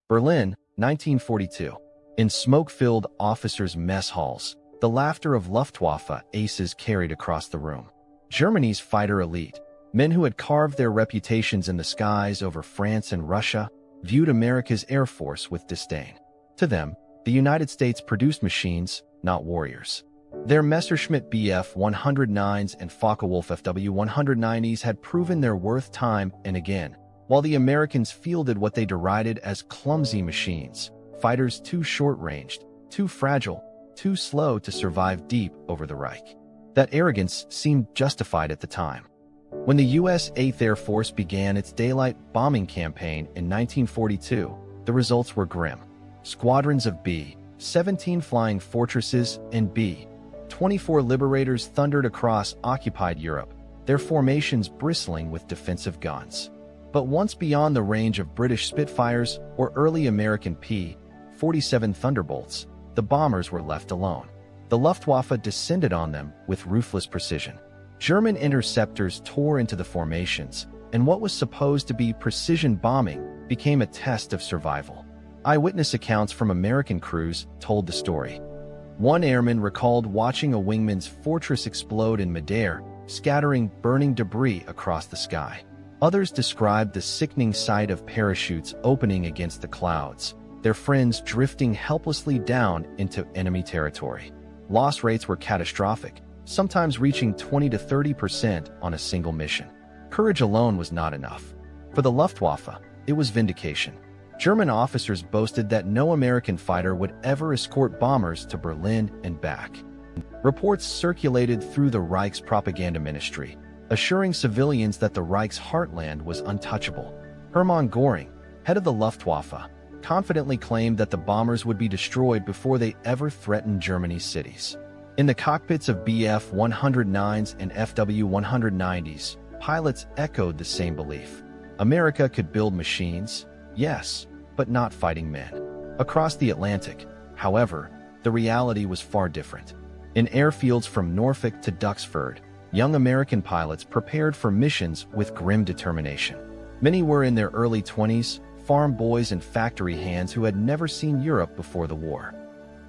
Berlin, 1942. In smoke-filled officers' mess halls, the laughter of Luftwaffe aces carried across the room. Germany's fighter elite, men who had carved their reputations in the skies over France and Russia, viewed America's Air Force with disdain. To them, the United States produced machines, not warriors. Their Messerschmitt Bf 109s and Focke-Wulf Fw 190s had proven their worth time and again, while the Americans fielded what they derided as clumsy machines, fighters too short-ranged, too fragile, too slow to survive deep over the Reich. That arrogance seemed justified at the time. When the U.S. 8th Air Force began its daylight bombing campaign in 1942, the results were grim. Squadrons of B-17 flying fortresses and B-24 Liberators thundered across occupied Europe, their formations bristling with defensive guns. But once beyond the range of British Spitfires or early American P-47 Thunderbolts, the bombers were left alone. The Luftwaffe descended on them with ruthless precision. German interceptors tore into the formations, and what was supposed to be precision bombing became a test of survival. Eyewitness accounts from American crews told the story. One airman recalled watching a wingman's fortress explode in midair, scattering burning debris across the sky. Others described the sickening sight of parachutes opening against the clouds, their friends drifting helplessly down into enemy territory. Loss rates were catastrophic, sometimes reaching 20 to 30% on a single mission. Courage alone was not enough. For the Luftwaffe, it was vindication. German officers boasted that no American fighter would ever escort bombers to Berlin and back. Reports circulated through the Reich's propaganda ministry, assuring civilians that the Reich's heartland was untouchable. Hermann Göring, head of the Luftwaffe, confidently claimed that the bombers would be destroyed before they ever threatened Germany's cities. In the cockpits of Bf 109s and Fw 190s, pilots echoed the same belief. America could build machines, yes, but not fighting men. Across the Atlantic, however, the reality was far different. In airfields from Norfolk to Duxford, young American pilots prepared for missions with grim determination. Many were in their early 20s, farm boys and factory hands who had never seen Europe before the war.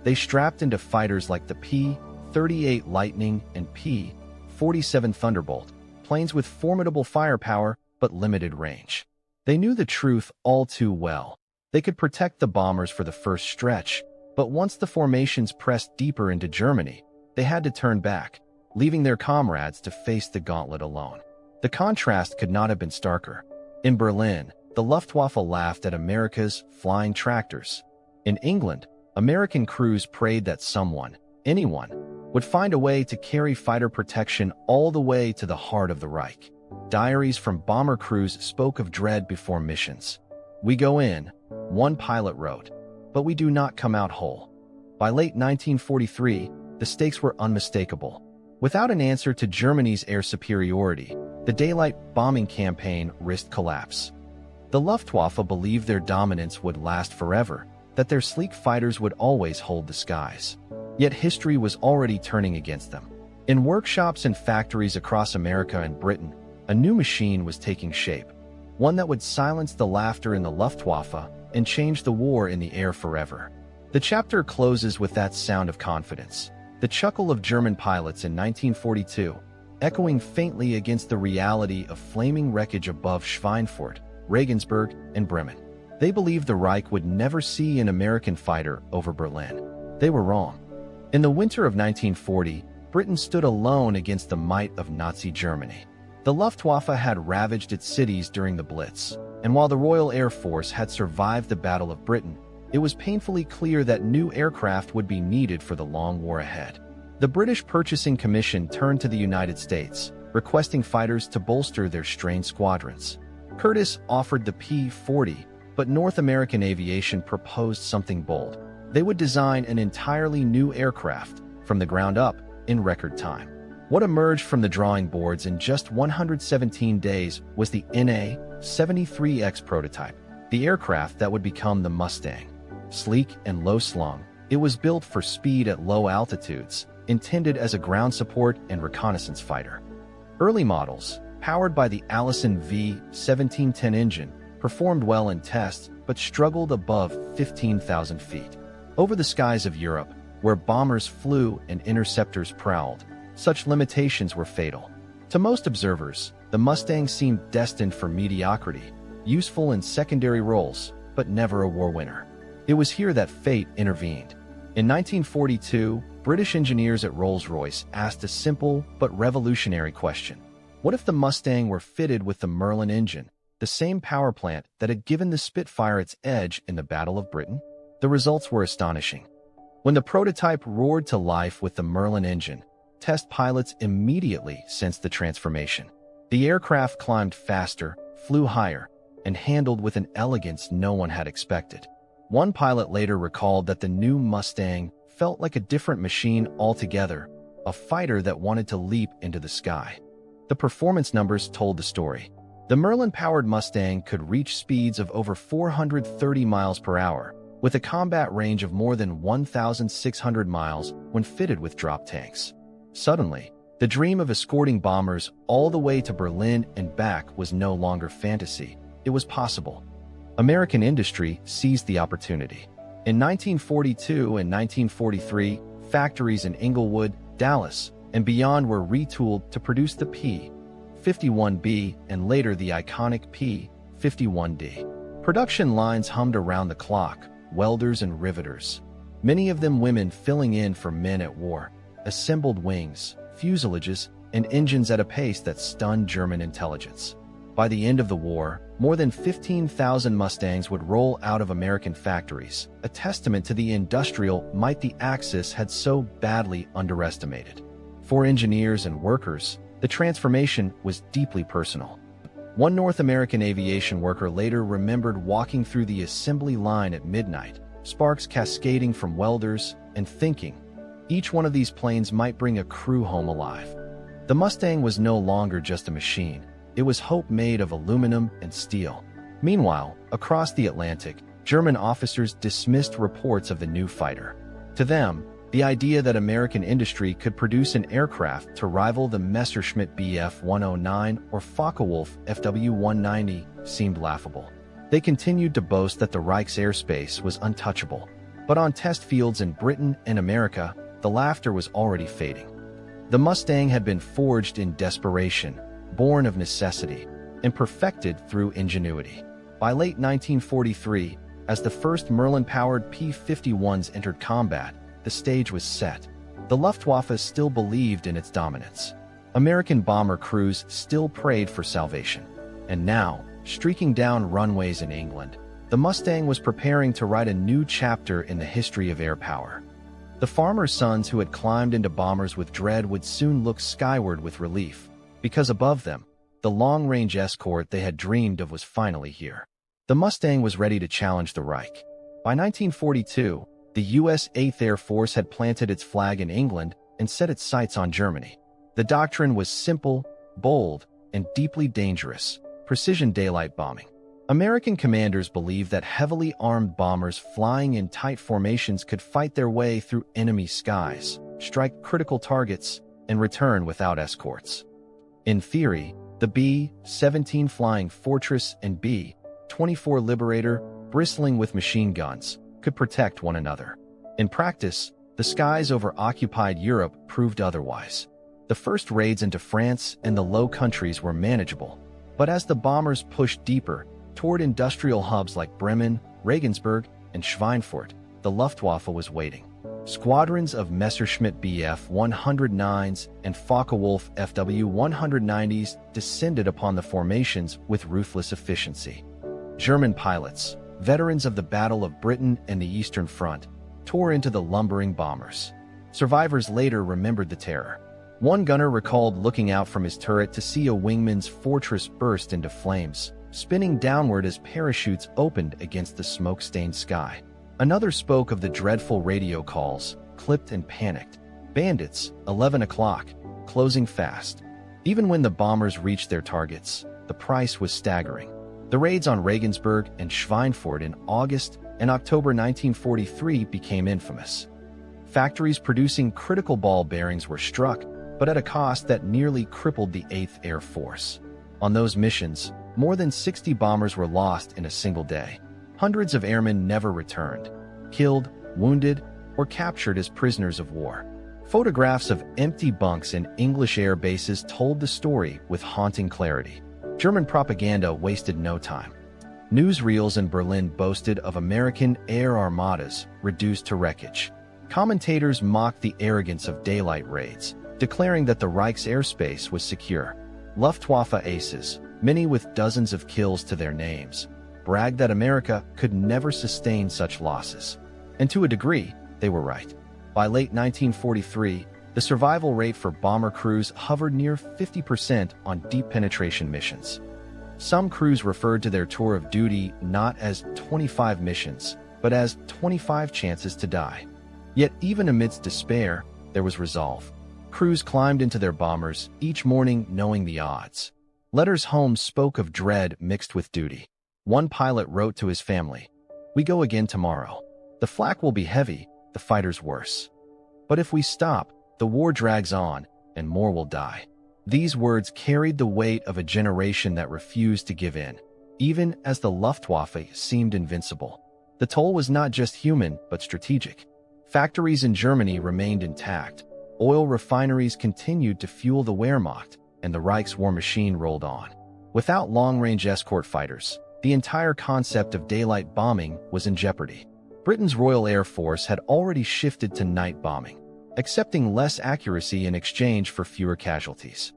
They strapped into fighters like the P-38 Lightning and P-47 Thunderbolt, planes with formidable firepower but limited range. They knew the truth all too well. They could protect the bombers for the first stretch, but once the formations pressed deeper into Germany, they had to turn back, leaving their comrades to face the gauntlet alone. The contrast could not have been starker. In Berlin, the Luftwaffe laughed at America's flying tractors. In England, American crews prayed that someone, anyone, would find a way to carry fighter protection all the way to the heart of the Reich. Diaries from bomber crews spoke of dread before missions. "We go in," one pilot wrote, "but we do not come out whole." By late 1943, the stakes were unmistakable. Without an answer to Germany's air superiority, the daylight bombing campaign risked collapse. The Luftwaffe believed their dominance would last forever, that their sleek fighters would always hold the skies. Yet history was already turning against them. In workshops and factories across America and Britain, a new machine was taking shape, one that would silence the laughter in the Luftwaffe and change the war in the air forever. The chapter closes with that sound of confidence, the chuckle of German pilots in 1942, echoing faintly against the reality of flaming wreckage above Schweinfurt, Regensburg, and Bremen. They believed the Reich would never see an American fighter over Berlin. They were wrong. In the winter of 1940, Britain stood alone against the might of Nazi Germany. The Luftwaffe had ravaged its cities during the Blitz, and while the Royal Air Force had survived the Battle of Britain, it was painfully clear that new aircraft would be needed for the long war ahead. The British Purchasing Commission turned to the United States, requesting fighters to bolster their strained squadrons. Curtiss offered the P-40, but North American Aviation proposed something bold. They would design an entirely new aircraft, from the ground up, in record time. What emerged from the drawing boards in just 117 days was the NA-73X prototype, the aircraft that would become the Mustang. Sleek and low-slung, it was built for speed at low altitudes, intended as a ground support and reconnaissance fighter. Early models, powered by the Allison V1710 engine, performed well in tests but struggled above 15,000 feet. Over the skies of Europe, where bombers flew and interceptors prowled, such limitations were fatal. To most observers, the Mustang seemed destined for mediocrity, useful in secondary roles, but never a war winner. It was here that fate intervened. In 1942, British engineers at Rolls-Royce asked a simple but revolutionary question. What if the Mustang were fitted with the Merlin engine, the same power plant that had given the Spitfire its edge in the Battle of Britain? The results were astonishing. When the prototype roared to life with the Merlin engine, test pilots immediately sensed the transformation. The aircraft climbed faster, flew higher, and handled with an elegance no one had expected. One pilot later recalled that the new Mustang felt like a different machine altogether, a fighter that wanted to leap into the sky. The performance numbers told the story. The Merlin-powered Mustang could reach speeds of over 430 miles per hour, with a combat range of more than 1,600 miles when fitted with drop tanks. Suddenly, the dream of escorting bombers all the way to Berlin and back was no longer fantasy. It was possible. American industry seized the opportunity. In 1942 and 1943, factories in Inglewood, Dallas, and beyond were retooled to produce the P-51B and later the iconic P-51D. Production lines hummed around the clock, welders and riveters, many of them women filling in for men at war, assembled wings, fuselages, and engines at a pace that stunned German intelligence. By the end of the war, more than 15,000 Mustangs would roll out of American factories, a testament to the industrial might the Axis had so badly underestimated. For engineers and workers, the transformation was deeply personal. One North American aviation worker later remembered walking through the assembly line at midnight, sparks cascading from welders, and thinking, each one of these planes might bring a crew home alive. The Mustang was no longer just a machine. It was hope made of aluminum and steel. Meanwhile, across the Atlantic, German officers dismissed reports of the new fighter. To them, the idea that American industry could produce an aircraft to rival the Messerschmitt Bf 109 or Focke-Wulf Fw 190 seemed laughable. They continued to boast that the Reich's airspace was untouchable. But on test fields in Britain and America, the laughter was already fading. The Mustang had been forged in desperation, born of necessity, and perfected through ingenuity. By late 1943, as the first Merlin-powered P-51s entered combat, the stage was set. The Luftwaffe still believed in its dominance. American bomber crews still prayed for salvation. And now, streaking down runways in England, the Mustang was preparing to write a new chapter in the history of air power. The farmers' sons who had climbed into bombers with dread would soon look skyward with relief, because above them, the long-range escort they had dreamed of was finally here. The Mustang was ready to challenge the Reich. By 1942, the U.S. 8th Air Force had planted its flag in England and set its sights on Germany. The doctrine was simple, bold, and deeply dangerous: precision daylight bombing. American commanders believed that heavily armed bombers flying in tight formations could fight their way through enemy skies, strike critical targets, and return without escorts. In theory, the B-17 Flying Fortress and B-24 Liberator, bristling with machine guns, could protect one another. In practice, the skies over occupied Europe proved otherwise. The first raids into France and the Low Countries were manageable, but as the bombers pushed deeper toward industrial hubs like Bremen, Regensburg, and Schweinfurt, the Luftwaffe was waiting. Squadrons of Messerschmitt Bf 109s and Focke-Wulf Fw 190s descended upon the formations with ruthless efficiency. German pilots, veterans of the Battle of Britain and the Eastern Front, tore into the lumbering bombers. Survivors later remembered the terror. One gunner recalled looking out from his turret to see a wingman's fortress burst into flames, spinning downward as parachutes opened against the smoke-stained sky. Another spoke of the dreadful radio calls, clipped and panicked. Bandits, 11 o'clock, closing fast. Even when the bombers reached their targets, the price was staggering. The raids on Regensburg and Schweinfurt in August and October 1943 became infamous. Factories producing critical ball bearings were struck, but at a cost that nearly crippled the 8th Air Force. On those missions, More than 60 bombers were lost in a single day. Hundreds of airmen never returned, killed, wounded, or captured as prisoners of war. Photographs of empty bunks in English air bases told the story with haunting clarity. German propaganda wasted no time. Newsreels in Berlin boasted of American air armadas reduced to wreckage. Commentators mocked the arrogance of daylight raids, declaring that the Reich's airspace was secure. Luftwaffe aces, many with dozens of kills to their names, bragged that America could never sustain such losses. And to a degree, they were right. By late 1943, the survival rate for bomber crews hovered near 50% on deep penetration missions. Some crews referred to their tour of duty not as 25 missions, but as 25 chances to die. Yet even amidst despair, there was resolve. Crews climbed into their bombers, each morning knowing the odds. Letters home spoke of dread mixed with duty. One pilot wrote to his family, "We go again tomorrow. The flak will be heavy, the fighters worse. But if we stop, the war drags on, and more will die." These words carried the weight of a generation that refused to give in, even as the Luftwaffe seemed invincible. The toll was not just human, but strategic. Factories in Germany remained intact. Oil refineries continued to fuel the Wehrmacht, and the Reich's war machine rolled on. Without long-range escort fighters, the entire concept of daylight bombing was in jeopardy. Britain's Royal Air Force had already shifted to night bombing, accepting less accuracy in exchange for fewer casualties.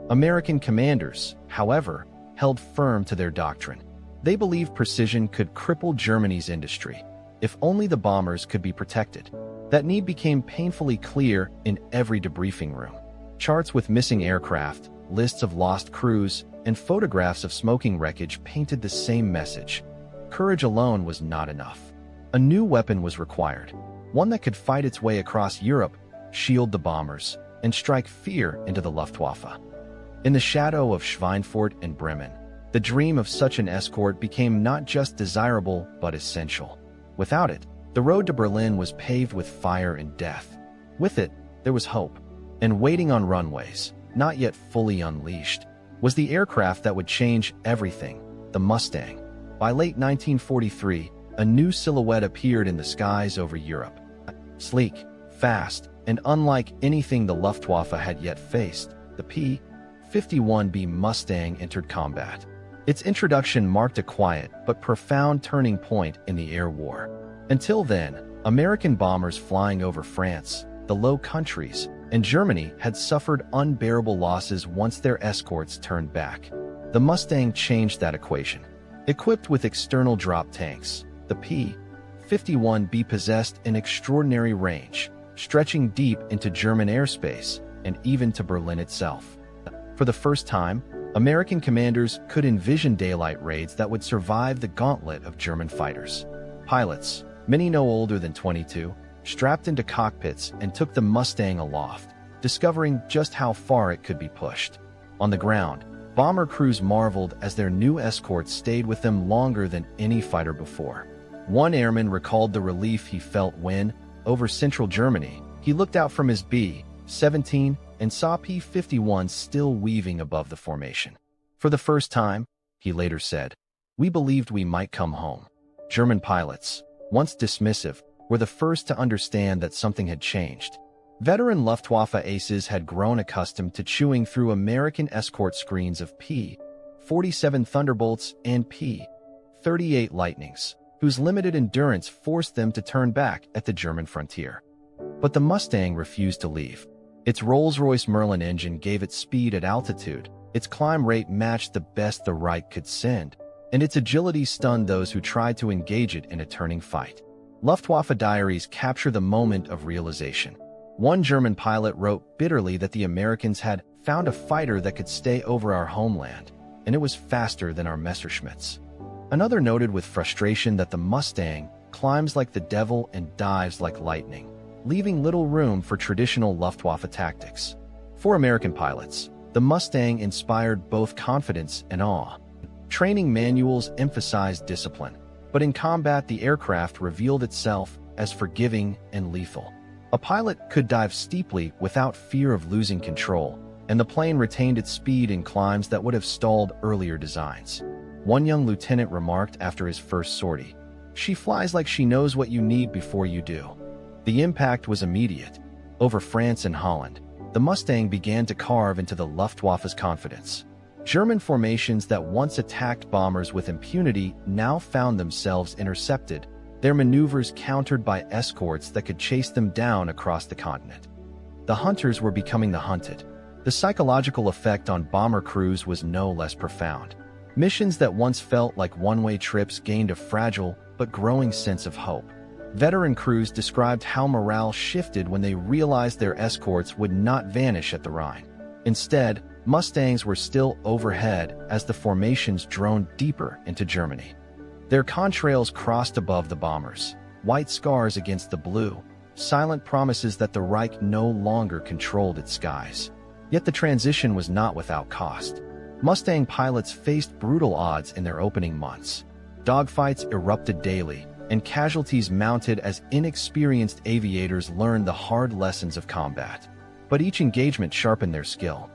American commanders, however, held firm to their doctrine. They believed precision could cripple Germany's industry, if only the bombers could be protected. That need became painfully clear in every debriefing room. Charts with missing aircraft, lists of lost crews, and photographs of smoking wreckage painted the same message. Courage alone was not enough. A new weapon was required, one that could fight its way across Europe, shield the bombers, and strike fear into the Luftwaffe. In the shadow of Schweinfurt and Bremen, the dream of such an escort became not just desirable but essential. Without it, the road to Berlin was paved with fire and death. With it, there was hope. And waiting on runways, not yet fully unleashed, was the aircraft that would change everything, the Mustang. By late 1943, a new silhouette appeared in the skies over Europe. Sleek, fast, and unlike anything the Luftwaffe had yet faced, the P-51 Mustang entered combat. Its introduction marked a quiet but profound turning point in the air war. Until then, American bombers flying over France, the Low Countries, and Germany had suffered unbearable losses once their escorts turned back. The Mustang changed that equation. Equipped with external drop tanks, the P-51 possessed an extraordinary range, stretching deep into German airspace and even to Berlin itself. For the first time, American commanders could envision daylight raids that would survive the gauntlet of German fighters. Pilots, many no older than 22, strapped into cockpits and took the Mustang aloft, discovering just how far it could be pushed. On the ground, bomber crews marveled as their new escorts stayed with them longer than any fighter before. One airman recalled the relief he felt when, over central Germany, he looked out from his B-17 and saw P-51 still weaving above the formation. For the first time, he later said, "We believed we might come home." German pilots, once dismissive, were the first to understand that something had changed. Veteran Luftwaffe aces had grown accustomed to chewing through American escort screens of P-47 Thunderbolts and P-38 Lightnings, whose limited endurance forced them to turn back at the German frontier. But the Mustang refused to leave. Its Rolls-Royce Merlin engine gave it speed at altitude, its climb rate matched the best the Reich could send, and its agility stunned those who tried to engage it in a turning fight. Luftwaffe diaries capture the moment of realization. One German pilot wrote bitterly that the Americans had found a fighter that could stay over our homeland, and it was faster than our Messerschmitts. Another noted with frustration that the Mustang climbs like the devil and dives like lightning, leaving little room for traditional Luftwaffe tactics. For American pilots, the Mustang inspired both confidence and awe. Training manuals emphasized discipline, but in combat the aircraft revealed itself as forgiving and lethal. A pilot could dive steeply without fear of losing control, and the plane retained its speed in climbs that would have stalled earlier designs. One young lieutenant remarked after his first sortie, "She flies like she knows what you need before you do." The impact was immediate. Over France and Holland, the Mustang began to carve into the Luftwaffe's confidence. German formations that once attacked bombers with impunity now found themselves intercepted, their maneuvers countered by escorts that could chase them down across the continent. The hunters were becoming the hunted. The psychological effect on bomber crews was no less profound. Missions that once felt like one-way trips gained a fragile but growing sense of hope. Veteran crews described how morale shifted when they realized their escorts would not vanish at the Rhine. Instead, Mustangs were still overhead as the formations droned deeper into Germany. Their contrails crossed above the bombers, white scars against the blue, silent promises that the Reich no longer controlled its skies. Yet the transition was not without cost. Mustang pilots faced brutal odds in their opening months. Dogfights erupted daily, and casualties mounted as inexperienced aviators learned the hard lessons of combat. But each engagement sharpened their skill.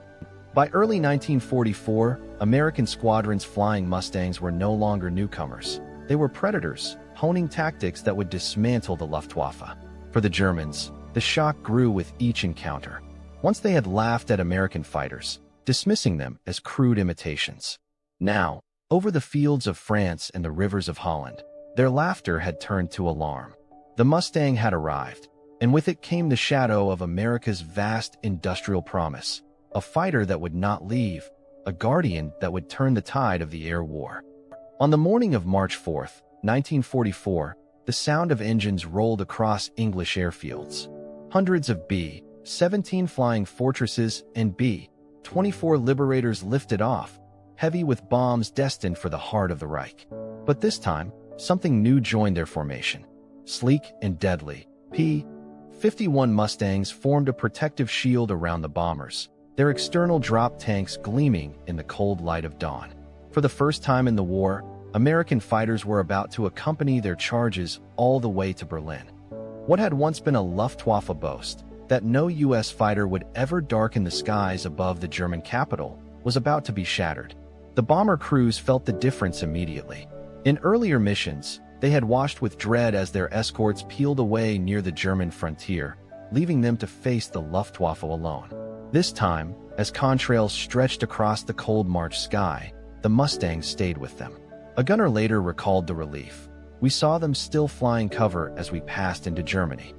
By early 1944, American squadrons flying Mustangs were no longer newcomers. They were predators, honing tactics that would dismantle the Luftwaffe. For the Germans, the shock grew with each encounter. Once they had laughed at American fighters, dismissing them as crude imitations. Now, over the fields of France and the rivers of Holland, their laughter had turned to alarm. The Mustang had arrived, and with it came the shadow of America's vast industrial promise. A fighter that would not leave, a guardian that would turn the tide of the air war. On the morning of March 4, 1944, the sound of engines rolled across English airfields. Hundreds of B-17 flying fortresses and B-24 Liberators lifted off, heavy with bombs destined for the heart of the Reich. But this time, something new joined their formation. Sleek and deadly, P-51 Mustangs formed a protective shield around the bombers, their external drop tanks gleaming in the cold light of dawn. For the first time in the war, American fighters were about to accompany their charges all the way to Berlin. What had once been a Luftwaffe boast, that no U.S. fighter would ever darken the skies above the German capital, was about to be shattered. The bomber crews felt the difference immediately. In earlier missions, they had watched with dread as their escorts peeled away near the German frontier, leaving them to face the Luftwaffe alone. This time, as contrails stretched across the cold March sky, the Mustangs stayed with them. A gunner later recalled the relief. "We saw them still flying cover as we passed into Germany.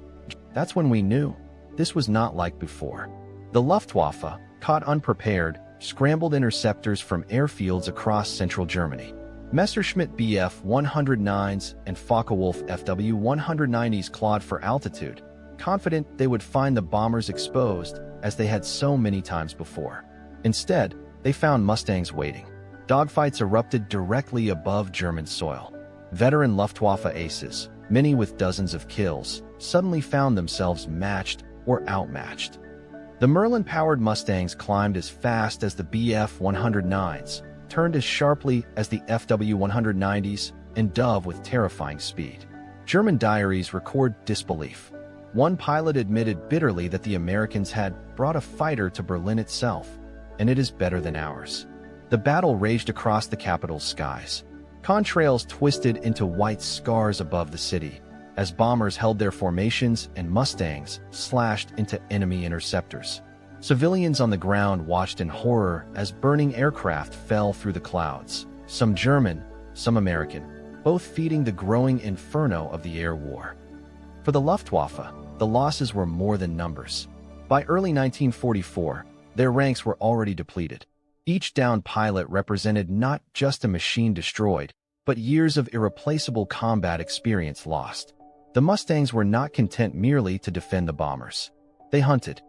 That's when we knew. This was not like before." The Luftwaffe, caught unprepared, scrambled interceptors from airfields across central Germany. Messerschmitt Bf 109s and Focke-Wulf Fw 190s clawed for altitude, confident they would find the bombers exposed as they had so many times before. Instead, they found Mustangs waiting. Dogfights erupted directly above German soil. Veteran Luftwaffe aces, many with dozens of kills, suddenly found themselves matched or outmatched. The Merlin-powered Mustangs climbed as fast as the Bf 109s, turned as sharply as the Fw 190s, and dove with terrifying speed. German diaries record disbelief. One pilot admitted bitterly that the Americans had brought a fighter to Berlin itself, and it is better than ours. The battle raged across the capital's skies. Contrails twisted into white scars above the city, as bombers held their formations and Mustangs slashed into enemy interceptors. Civilians on the ground watched in horror as burning aircraft fell through the clouds, some German, some American, both feeding the growing inferno of the air war. For the Luftwaffe, the losses were more than numbers. By early 1944, their ranks were already depleted. Each downed pilot represented not just a machine destroyed, but years of irreplaceable combat experience lost. The Mustangs were not content merely to defend the bombers. They hunted.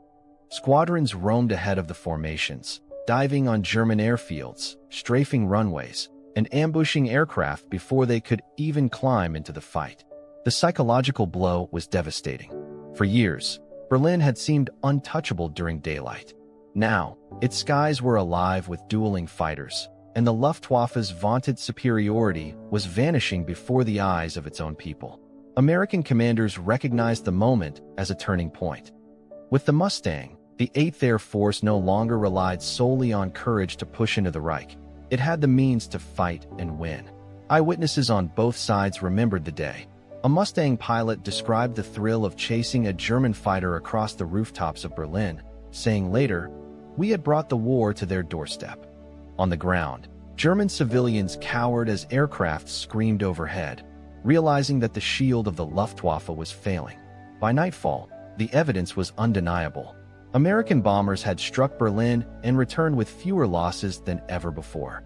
Squadrons roamed ahead of the formations, diving on German airfields, strafing runways, and ambushing aircraft before they could even climb into the fight. The psychological blow was devastating. For years, Berlin had seemed untouchable during daylight. Now, its skies were alive with dueling fighters, and the Luftwaffe's vaunted superiority was vanishing before the eyes of its own people. American commanders recognized the moment as a turning point. With the Mustang, The 8th Air Force no longer relied solely on courage to push into the Reich. It had the means to fight and win. Eyewitnesses on both sides remembered the day. A Mustang pilot described the thrill of chasing a German fighter across the rooftops of Berlin, saying later, "We had brought the war to their doorstep." On the ground, German civilians cowered as aircraft screamed overhead, realizing that the shield of the Luftwaffe was failing. By nightfall, the evidence was undeniable. American bombers had struck Berlin and returned with fewer losses than ever before.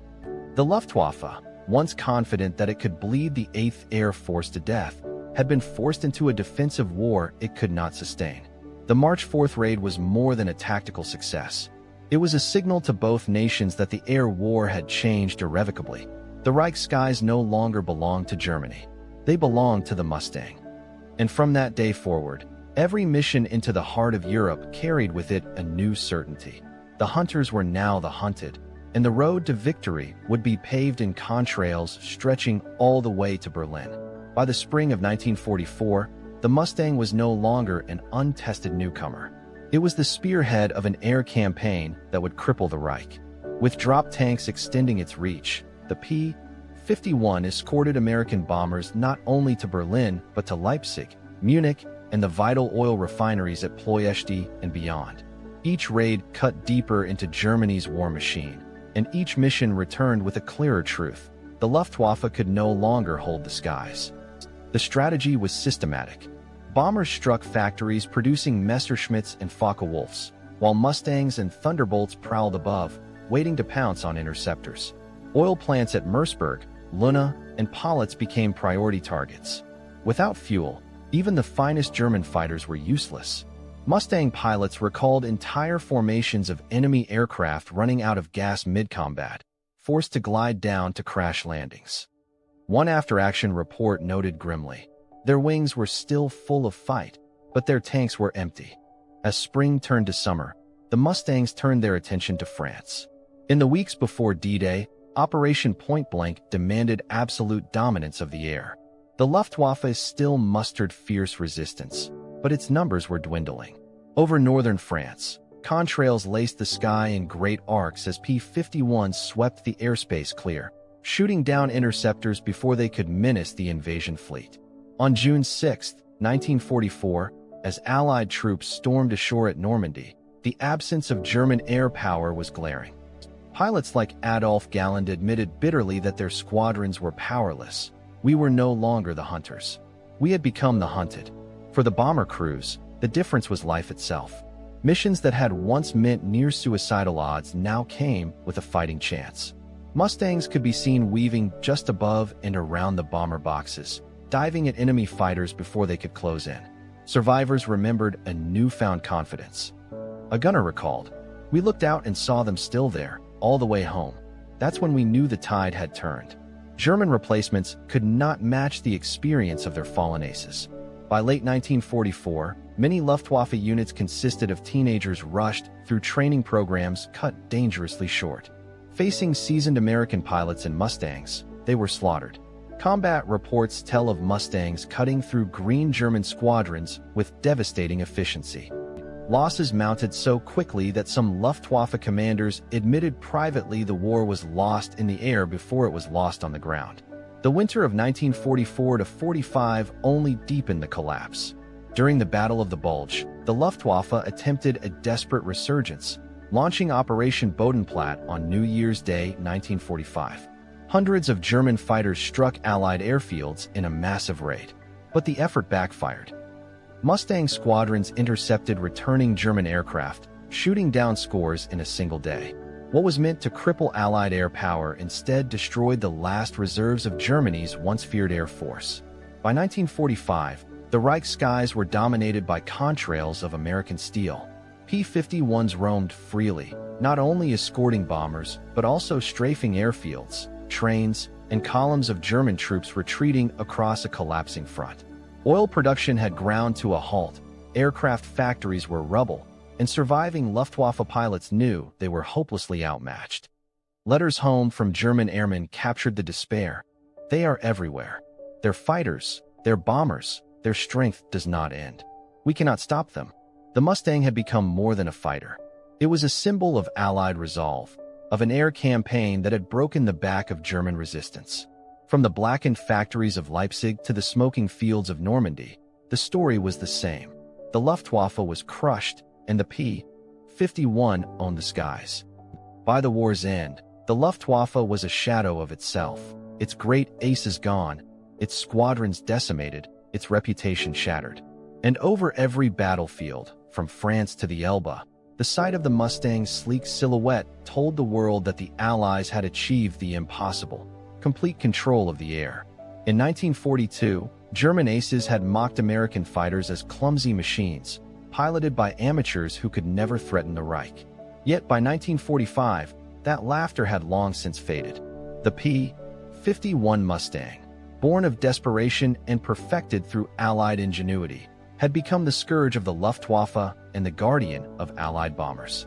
The Luftwaffe, once confident that it could bleed the 8th Air Force to death, had been forced into a defensive war it could not sustain. The March 4th raid was more than a tactical success. It was a signal to both nations that the air war had changed irrevocably. The Reich skies no longer belonged to Germany. They belonged to the Mustang. And from that day forward, every mission into the heart of Europe carried with it a new certainty. The hunters were now the hunted, and the road to victory would be paved in contrails stretching all the way to Berlin. By the spring of 1944, the Mustang was no longer an untested newcomer. It was the spearhead of an air campaign that would cripple the Reich. With drop tanks extending its reach, the P-51 escorted American bombers not only to Berlin but to Leipzig, Munich, and the vital oil refineries at Ploiești and beyond. Each raid cut deeper into Germany's war machine, and each mission returned with a clearer truth. The Luftwaffe could no longer hold the skies. The strategy was systematic. Bombers struck factories producing Messerschmitts and Focke-Wulfs, while Mustangs and Thunderbolts prowled above, waiting to pounce on interceptors. Oil plants at Merseburg, Luna, and Politz became priority targets. Without fuel, even the finest German fighters were useless. Mustang pilots recalled entire formations of enemy aircraft running out of gas mid-combat, forced to glide down to crash landings. One after-action report noted grimly, their wings were still full of fight, but their tanks were empty. As spring turned to summer, the Mustangs turned their attention to France. In the weeks before D-Day, Operation Point Blank demanded absolute dominance of the air. The Luftwaffe still mustered fierce resistance, but its numbers were dwindling. Over northern France, contrails laced the sky in great arcs as P-51 swept the airspace clear, shooting down interceptors before they could menace the invasion fleet. On June 6, 1944, as Allied troops stormed ashore at Normandy, the absence of German air power was glaring. Pilots like Adolf Galland admitted bitterly that their squadrons were powerless. We were no longer the hunters. We had become the hunted. For the bomber crews, the difference was life itself. Missions that had once meant near-suicidal odds now came with a fighting chance. Mustangs could be seen weaving just above and around the bomber boxes, diving at enemy fighters before they could close in. Survivors remembered a newfound confidence. A gunner recalled, "We looked out and saw them still there, all the way home. That's when we knew the tide had turned." German replacements could not match the experience of their fallen aces. By late 1944, many Luftwaffe units consisted of teenagers rushed through training programs cut dangerously short. Facing seasoned American pilots and Mustangs, they were slaughtered. Combat reports tell of Mustangs cutting through green German squadrons with devastating efficiency. Losses mounted so quickly that some Luftwaffe commanders admitted privately the war was lost in the air before it was lost on the ground. The winter of 1944-45 only deepened the collapse. During the Battle of the Bulge, the Luftwaffe attempted a desperate resurgence, launching Operation Bodenplatte on New Year's Day 1945. Hundreds of German fighters struck Allied airfields in a massive raid, but the effort backfired. Mustang squadrons intercepted returning German aircraft, shooting down scores in a single day. What was meant to cripple Allied air power instead destroyed the last reserves of Germany's once feared air force. By 1945, the Reich skies were dominated by contrails of American steel. P-51s roamed freely, not only escorting bombers, but also strafing airfields, trains, and columns of German troops retreating across a collapsing front. Oil production had ground to a halt, aircraft factories were rubble, and surviving Luftwaffe pilots knew they were hopelessly outmatched. Letters home from German airmen captured the despair. They are everywhere. They're fighters, they're bombers, their strength does not end. We cannot stop them. The Mustang had become more than a fighter. It was a symbol of Allied resolve, of an air campaign that had broken the back of German resistance. From the blackened factories of Leipzig to the smoking fields of Normandy, the story was the same. The Luftwaffe was crushed, and the P-51 owned the skies. By the war's end, the Luftwaffe was a shadow of itself. Its great aces gone, its squadrons decimated, its reputation shattered. And over every battlefield, from France to the Elbe, the sight of the Mustang's sleek silhouette told the world that the Allies had achieved the impossible: complete control of the air. In 1942, German aces had mocked American fighters as clumsy machines, piloted by amateurs who could never threaten the Reich. Yet by 1945, that laughter had long since faded. The P-51 Mustang, born of desperation and perfected through Allied ingenuity, had become the scourge of the Luftwaffe and the guardian of Allied bombers.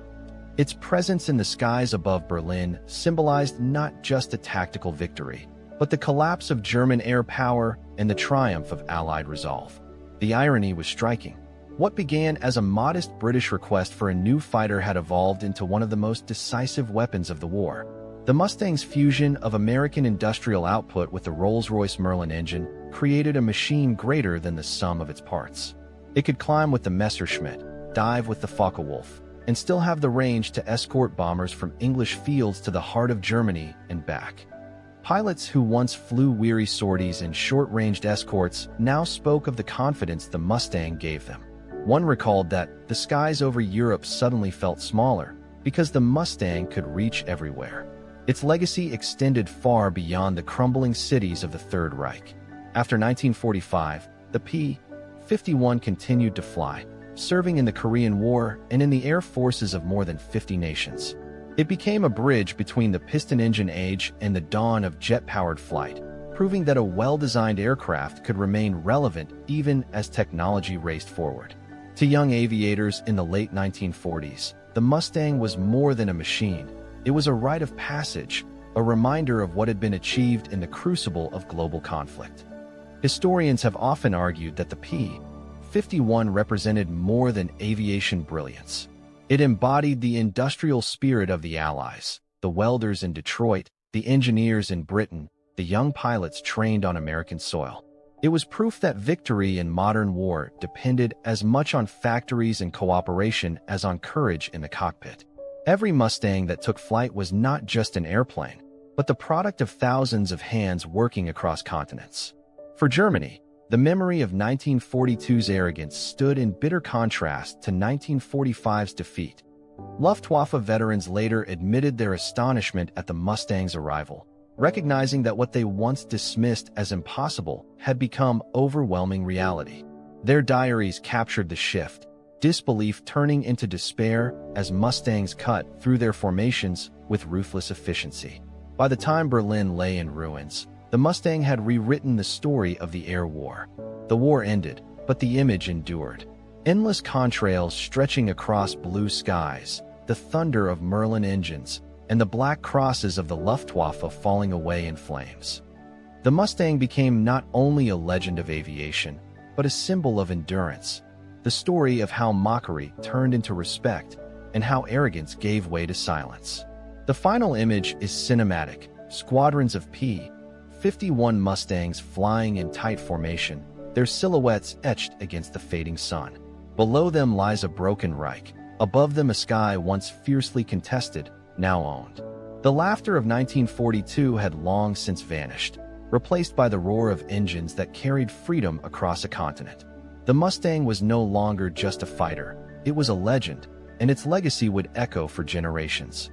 Its presence in the skies above Berlin symbolized not just a tactical victory, but the collapse of German air power and the triumph of Allied resolve. The irony was striking. What began as a modest British request for a new fighter had evolved into one of the most decisive weapons of the war. The Mustang's fusion of American industrial output with the Rolls-Royce Merlin engine created a machine greater than the sum of its parts. It could climb with the Messerschmitt, dive with the Focke-Wulf, and still have the range to escort bombers from English fields to the heart of Germany and back. Pilots who once flew weary sorties and short-ranged escorts now spoke of the confidence the Mustang gave them. One recalled that the skies over Europe suddenly felt smaller because the Mustang could reach everywhere. Its legacy extended far beyond the crumbling cities of the Third Reich. After 1945, the P-51 continued to fly, serving in the Korean War and in the air forces of more than 50 nations. It became a bridge between the piston engine age and the dawn of jet-powered flight, proving that a well-designed aircraft could remain relevant even as technology raced forward. To young aviators in the late 1940s, the Mustang was more than a machine. It was a rite of passage, a reminder of what had been achieved in the crucible of global conflict. Historians have often argued that the P-51 represented more than aviation brilliance. It embodied the industrial spirit of the Allies, the welders in Detroit, the engineers in Britain, the young pilots trained on American soil. It was proof that victory in modern war depended as much on factories and cooperation as on courage in the cockpit. Every Mustang that took flight was not just an airplane, but the product of thousands of hands working across continents. For Germany, the memory of 1942's arrogance stood in bitter contrast to 1945's defeat. Luftwaffe veterans later admitted their astonishment at the Mustang's arrival, recognizing that what they once dismissed as impossible had become overwhelming reality. Their diaries captured the shift, disbelief turning into despair as Mustangs cut through their formations with ruthless efficiency. By the time Berlin lay in ruins, the Mustang had rewritten the story of the air war. The war ended, but the image endured. Endless contrails stretching across blue skies, the thunder of Merlin engines, and the black crosses of the Luftwaffe falling away in flames. The Mustang became not only a legend of aviation, but a symbol of endurance, the story of how mockery turned into respect and how arrogance gave way to silence. The final image is cinematic: squadrons of P-51 Mustangs flying in tight formation, their silhouettes etched against the fading sun. Below them lies a broken Reich, above them a sky once fiercely contested, now owned. The laughter of 1942 had long since vanished, replaced by the roar of engines that carried freedom across a continent. The Mustang was no longer just a fighter, it was a legend, and its legacy would echo for generations.